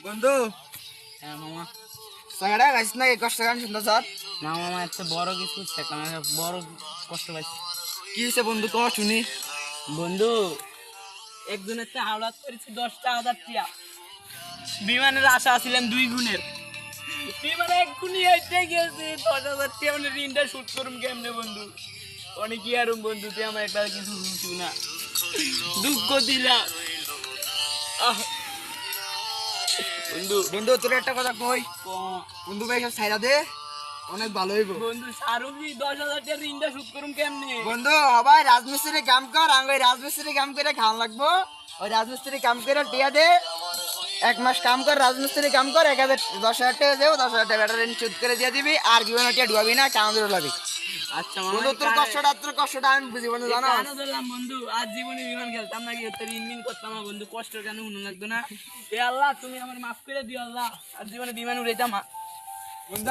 বন্ধু হ্যাঁ মামা। টাকাটা গাইছ না কষ্ট গান শুনতে স্যার না মামা, এত বড় কিছু সেখানে আমি বড় কষ্ট পাইছি। কি হয়েছে বন্ধু কহ শুনি। বন্ধু, একজনের তো হাওলাত করেছি 10,000 টিয়া। বিমানের আশা ছিলাম 2 গুণের, বিমানে 1 গুণই হইতে গেছে। 10,000 টিয়া মানে ঋণটা শোধ করুম কেমনে বন্ধু? অনেক কি আরম বন্ধু, তুই আমার একটা কিছু বুঝছু না, দুঃখ দিলা। আহ, বন্ধু বন্ধু তোর একটা কথা কই, বন্ধু ভাই সব ছাইরা দে, অনেক ভালো হইব। বন্ধু সারুকি 10,000 টিয়া ঋণটা শোধ করুম কেমনে? বন্ধু সবাই রাজমিস্ত্রি কাম কর, ওই রাজমিস্ত্রি কাম করে খাওয়ান লাগবো। ওই রাজমিস্ত্রি কাম করে টিয়া দে, 1 মাস কাম কর, রাজমিস্ত্রি কাম কর, 10,000 টাকা দেবো, 10,000 টাকা ব্যাটারি শোধ করে দিয়ে দিবি, আর জীবনে টিয়া ডুবাবি না, কাম ধরে লাবি। আচ্ছা বন্ধু মামা, তোর কষ্টটা আমি বুঝি বন্ধু, জানো। কেন ধরলাম বন্ধু? আজ জীবনে বিমান খেলতাম নাকি, তোর ইনমিন করতাম না বন্ধু, কষ্ট কেন শুনো লাগতো না? এ আল্লাহ, তুমি আমার মাফ করে দিও আল্লাহ, আর জীবনে বিমান উড়াইতাম। বন্ধু